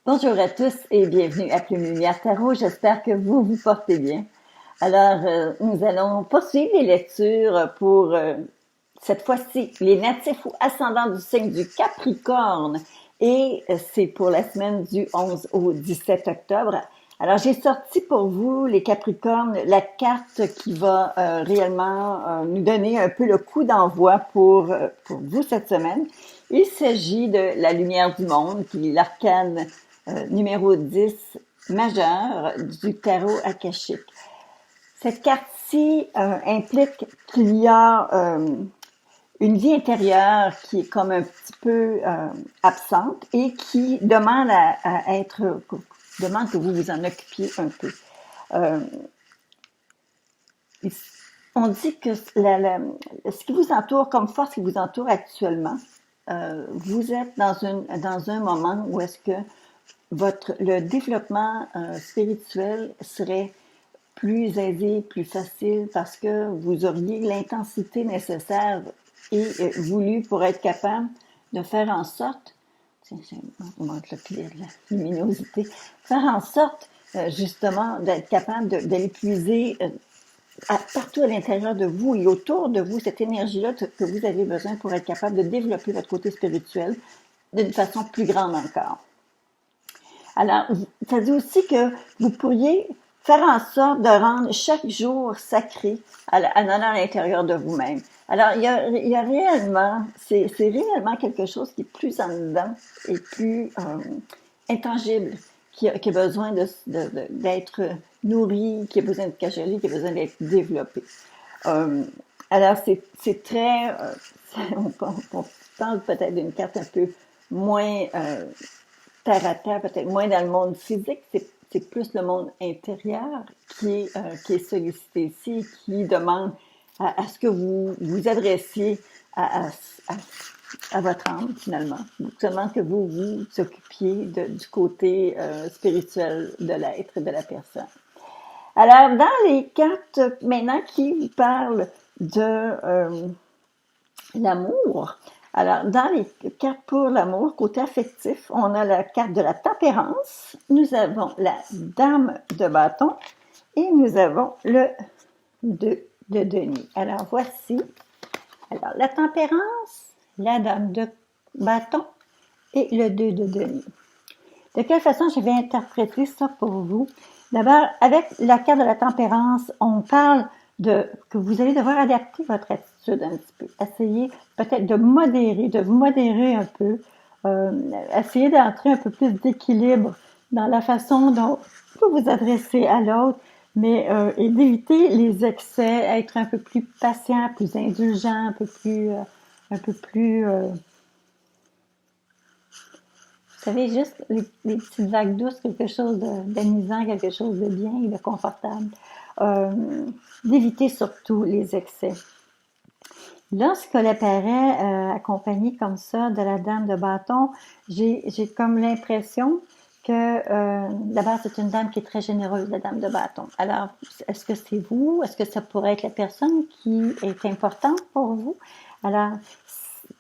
Bonjour à tous et bienvenue à Plume Lumière Tarot. J'espère que vous vous portez bien. Alors, nous allons poursuivre les lectures pour cette fois-ci les natifs ou ascendants du signe du Capricorne. Et c'est pour la semaine du 11 au 17 octobre. Alors, j'ai sorti pour vous, les Capricornes, la carte qui va réellement nous donner un peu le coup d'envoi pour vous cette semaine. Il s'agit de la lumière du monde, qui est l'arcane numéro 10 majeur du tarot akashique. Cette carte-ci implique qu'il y a une vie intérieure qui est comme un petit peu absente et qui demande demande que vous vous en occupiez un peu. Euh, on dit que ce qui vous entoure comme force qui vous entoure actuellement, vous êtes dans un moment où est-ce que le développement spirituel serait plus aisé, plus facile parce que vous auriez l'intensité nécessaire et voulue pour être capable de faire en sorte, tiens, on manque la luminosité, faire en sorte justement d'être capable d'aller puiser partout à l'intérieur de vous et autour de vous cette énergie-là que vous avez besoin pour être capable de développer votre côté spirituel d'une façon plus grande encore. Alors, ça dit aussi que vous pourriez faire en sorte de rendre chaque jour sacré à l'intérieur de vous-même. Alors, il y a réellement, c'est réellement quelque chose qui est plus en dedans et plus intangible, qui a besoin d'être nourri, qui a besoin de cajoler, qui a besoin d'être développé. Alors, c'est très, on parle peut-être d'une carte un peu moins terre à terre, peut-être moins dans le monde physique, c'est plus le monde intérieur qui est sollicité ici, qui demande à ce que vous vous adressiez à votre âme, finalement. Seulement que vous vous occupiez du côté spirituel de l'être et de la personne. Alors, dans les cartes maintenant qui vous parlent de l'amour, alors, dans les cartes pour l'amour, côté affectif, on a la carte de la tempérance, nous avons la dame de bâton et nous avons le 2 de denier. Alors, voici alors la tempérance, la dame de bâton et le 2 de denier. De quelle façon je vais interpréter ça pour vous? D'abord, avec la carte de la tempérance, on parle que vous allez devoir adapter votre attitude un petit peu. Essayez peut-être de vous modérer un peu. Essayez d'entrer un peu plus d'équilibre dans la façon dont vous vous adressez à l'autre, mais et d'éviter les excès, être un peu plus patient, plus indulgent, un peu plus vous savez, juste les petites vagues douces, quelque chose d'amusant, quelque chose de bien et de confortable. D'éviter surtout les excès. Lorsqu'elle apparaît accompagnée comme ça de la dame de bâton, j'ai comme l'impression que d'abord c'est une dame qui est très généreuse, la dame de bâton. Alors, est-ce que c'est vous? Est-ce que ça pourrait être la personne qui est importante pour vous? Alors,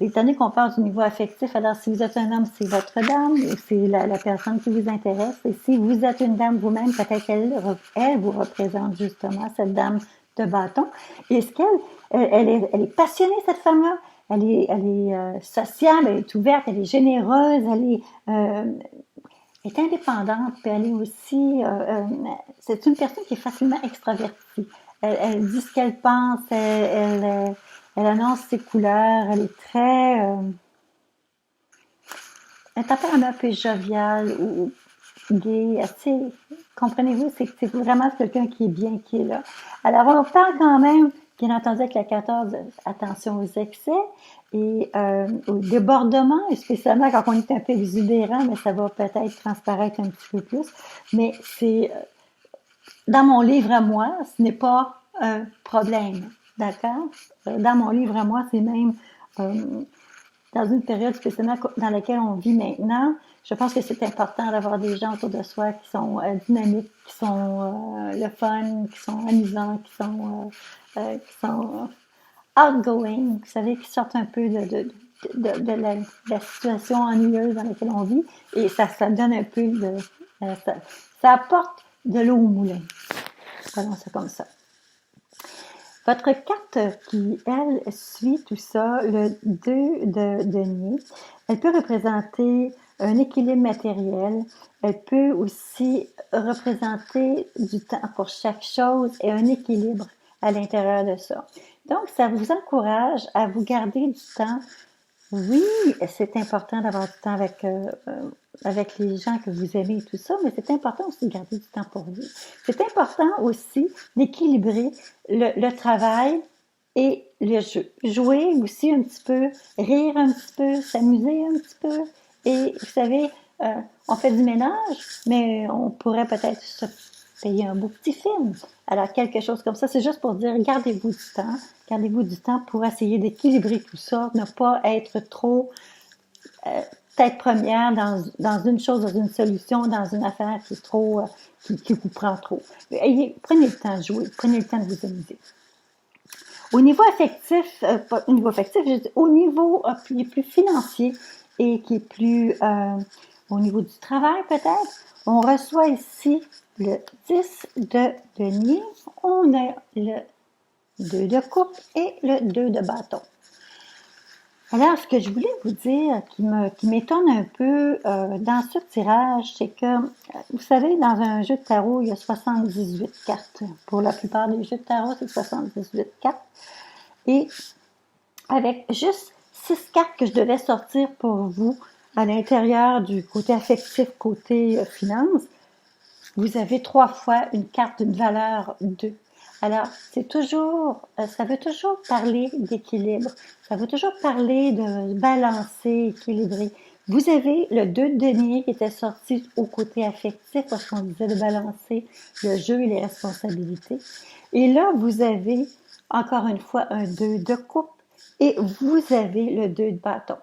étant donné qu'on parle du niveau affectif, alors si vous êtes un homme, c'est votre dame, c'est la personne qui vous intéresse. Et si vous êtes une dame vous-même, peut-être qu'elle vous représente justement, cette dame de bâton. Est-ce elle est passionnée, cette femme-là? Elle est sociable, elle est ouverte, elle est généreuse, est indépendante, puis elle est aussi, c'est une personne qui est facilement extravertie. Elle dit ce qu'elle pense, elle annonce ses couleurs, elle est très, un tempérament un peu jovial ou gay, assez, comprenez-vous, c'est vraiment quelqu'un qui est bien, qui est là. Alors, on parle quand même, bien entendu, avec la 14, attention aux excès et au débordement, et spécialement quand on est un peu exubérant, mais ça va peut-être transparaître un petit peu plus. Mais c'est, dans mon livre à moi, ce n'est pas un problème, d'accord? Dans mon livre à moi, c'est même dans une période spécialement dans laquelle on vit maintenant, je pense que c'est important d'avoir des gens autour de soi qui sont dynamiques, qui sont le fun, qui sont amusants, qui sont outgoing, vous savez, qui sortent un peu la situation ennuyeuse dans laquelle on vit, et ça donne un peu ça apporte de l'eau au moulin. Voilà, c'est comme ça. Votre carte qui, elle, suit tout ça, le 2 de denier, elle peut représenter un équilibre matériel. Elle peut aussi représenter du temps pour chaque chose et un équilibre à l'intérieur de ça. Donc, ça vous encourage à vous garder du temps. Oui, c'est important d'avoir du temps avec les gens que vous aimez et tout ça, mais c'est important aussi de garder du temps pour vous. C'est important aussi d'équilibrer le travail et le jeu. Jouer aussi un petit peu, rire un petit peu, s'amuser un petit peu. Et vous savez, on fait du ménage, mais on pourrait peut-être se payer un beau petit film. Alors, quelque chose comme ça, c'est juste pour dire, gardez-vous du temps pour essayer d'équilibrer tout ça, ne pas être trop tête première dans une chose, dans une solution, dans une affaire qui est trop, qui vous prend trop. Prenez le temps de jouer, prenez le temps de vous amuser. Au niveau affectif, pas au niveau affectif, je dis au niveau qui est plus financier et qui est plus au niveau du travail peut-être, on reçoit ici le 10 de denier, on a le 2 de coupe et le 2 de bâton. Alors, ce que je voulais vous dire, qui m'étonne un peu dans ce tirage, c'est que, vous savez, dans un jeu de tarot, il y a 78 cartes. Pour la plupart des jeux de tarot, c'est 78 cartes. Et avec juste 6 cartes que je devais sortir pour vous à l'intérieur du côté affectif, côté finance, vous avez 3 fois une carte d'une valeur 2. Alors, ça veut toujours parler d'équilibre. Ça veut toujours parler de balancer, équilibrer. Vous avez le 2 de denier qui était sorti au côté affectif parce qu'on disait de balancer le jeu et les responsabilités. Et là, vous avez encore une fois un 2 de coupe et vous avez le 2 de bâton.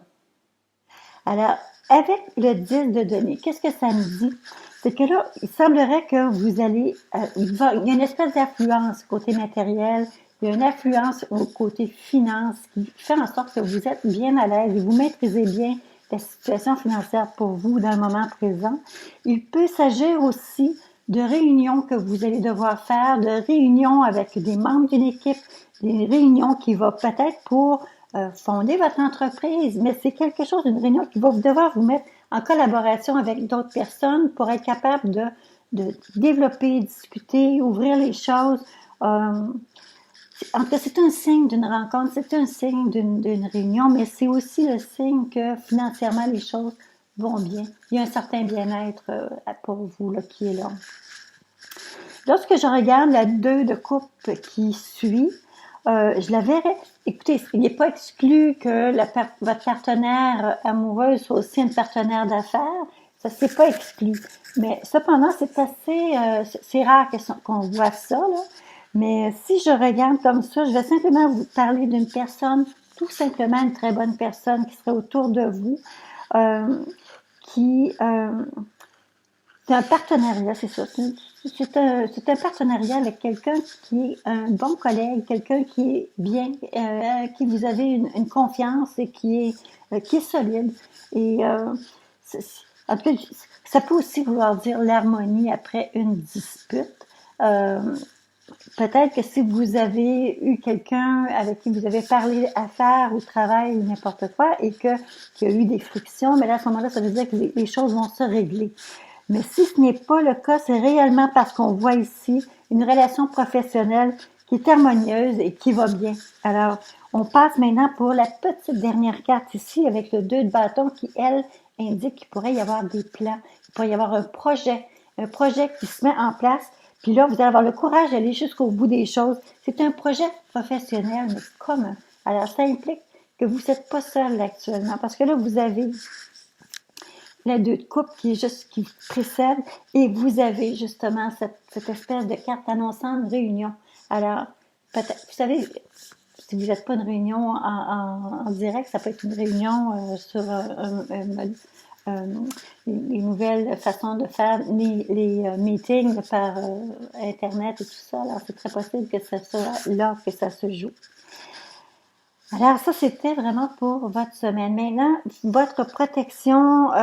Alors, avec le 10 de denier, qu'est-ce que ça me dit? C'est que là, il semblerait que vous allez, il y a une espèce d'affluence côté matériel, il y a une affluence au côté finance qui fait en sorte que vous êtes bien à l'aise et vous maîtrisez bien la situation financière pour vous dans le moment présent. Il peut s'agir aussi de réunions que vous allez devoir faire, de réunions avec des membres d'une équipe, des réunions qui vont peut-être pour fonder votre entreprise, mais c'est quelque chose, une réunion qui va devoir vous mettre en collaboration avec d'autres personnes pour être capable de développer, discuter, ouvrir les choses. En tout cas, c'est un signe d'une rencontre, c'est un signe d'une réunion, mais c'est aussi le signe que financièrement, les choses vont bien. Il y a un certain bien-être pour vous là, qui est là. Lorsque je regarde la 2 de coupe qui suit, je la verrais. Écoutez, il n'est pas exclu que votre partenaire amoureuse soit aussi une partenaire d'affaires. Ça, c'est pas exclu. Mais cependant, c'est assez, c'est rare qu'on voit ça, là. Mais si je regarde comme ça, je vais simplement vous parler d'une personne, tout simplement une très bonne personne qui serait autour de vous, qui c'est un partenariat, c'est ça. C'est un partenariat avec quelqu'un qui est un bon collègue, quelqu'un qui est bien, qui vous avez une confiance et qui est solide. Et en tout cas, ça peut aussi vouloir dire l'harmonie après une dispute. Peut-être que si vous avez eu quelqu'un avec qui vous avez parlé affaires ou travail ou n'importe quoi et qu'il y a eu des frictions, mais là, à ce moment-là, ça veut dire que les choses vont se régler. Mais si ce n'est pas le cas, c'est réellement parce qu'on voit ici une relation professionnelle qui est harmonieuse et qui va bien. Alors, on passe maintenant pour la petite dernière carte ici avec le 2 de bâton qui, elle, indique qu'il pourrait y avoir des plans, il pourrait y avoir un projet qui se met en place. Puis là, vous allez avoir le courage d'aller jusqu'au bout des choses. C'est un projet professionnel, mais commun. Alors, ça implique que vous n'êtes pas seul actuellement parce que là, vous avez la 2 de coupe qui précède et vous avez justement cette espèce de carte annonçant une réunion. Alors, peut-être, vous savez, si vous n'êtes pas une réunion en direct, ça peut être une réunion sur les nouvelles façons de faire les meetings par Internet et tout ça. Alors, c'est très possible que ce soit là que ça se joue. Alors ça, c'était vraiment pour votre semaine. Maintenant, votre protection,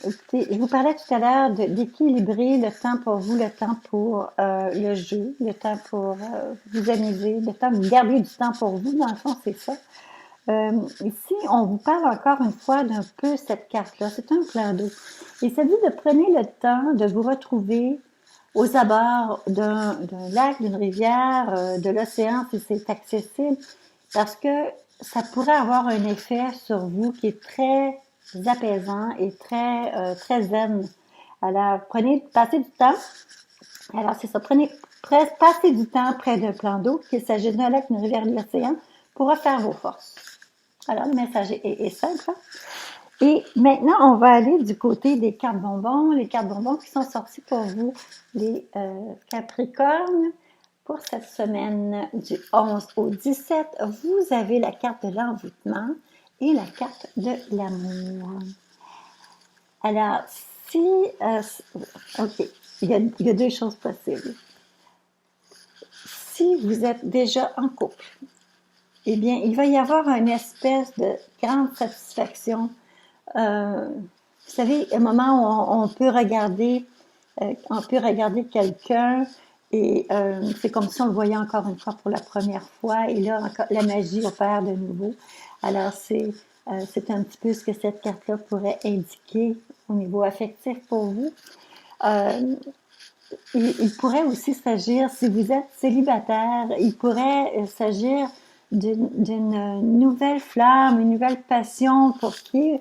écoutez, je vous parlais tout à l'heure d'équilibrer le temps pour vous, le temps pour le jeu, le temps pour vous amuser, le temps de garder du temps pour vous. Dans le fond, c'est ça. Ici, on vous parle encore une fois d'un peu cette carte-là. C'est un plan d'eau. Il s'agit de prenez le temps de vous retrouver aux abords d'un lac, d'une rivière, de l'océan si c'est accessible, parce que ça pourrait avoir un effet sur vous qui est très apaisant et très zen. Alors, passez du temps. Alors, c'est ça, passez du temps près d'un plan d'eau, qu'il s'agisse d'un lac, d'une rivière, de l'océan, pour refaire vos forces. Alors, le message est simple. Hein? Et maintenant, on va aller du côté des cartes bonbons. Les cartes bonbons qui sont sorties pour vous, les Capricornes. Pour cette semaine du 11 au 17, vous avez la carte de l'envoûtement et la carte de l'amour. Alors, OK, il y a deux choses possibles. Si vous êtes déjà en couple, eh bien, il va y avoir une espèce de grande satisfaction. Vous savez, un moment où on peut regarder quelqu'un et c'est comme si on le voyait encore une fois pour la première fois et là, encore, la magie opère de nouveau. Alors, c'est un petit peu ce que cette carte-là pourrait indiquer au niveau affectif pour vous. Il pourrait aussi s'agir, si vous êtes célibataire, il pourrait s'agir d'une nouvelle flamme, une nouvelle passion pour qui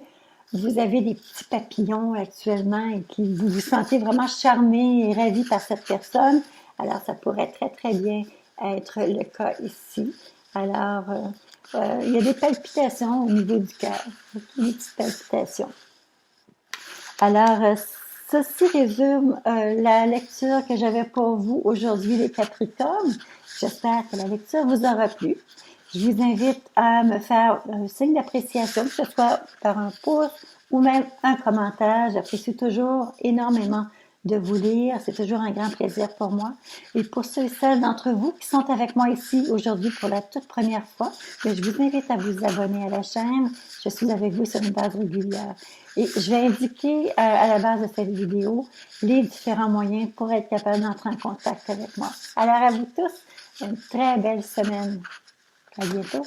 vous avez des petits papillons actuellement et qui vous vous sentez vraiment charmé et ravi par cette personne. Alors, ça pourrait très, très bien être le cas ici. Alors, il y a des palpitations au niveau du cœur, des petites palpitations. Alors, ceci résume la lecture que j'avais pour vous aujourd'hui, les Capricornes. J'espère que la lecture vous aura plu. Je vous invite à me faire un signe d'appréciation, que ce soit par un pouce ou même un commentaire. J'apprécie toujours énormément de vous lire. C'est toujours un grand plaisir pour moi. Et pour ceux et celles d'entre vous qui sont avec moi ici aujourd'hui pour la toute première fois, je vous invite à vous abonner à la chaîne. Je suis avec vous sur une base régulière. Et je vais indiquer à la base de cette vidéo les différents moyens pour être capable d'entrer en contact avec moi. Alors à vous tous, une très belle semaine. À bientôt.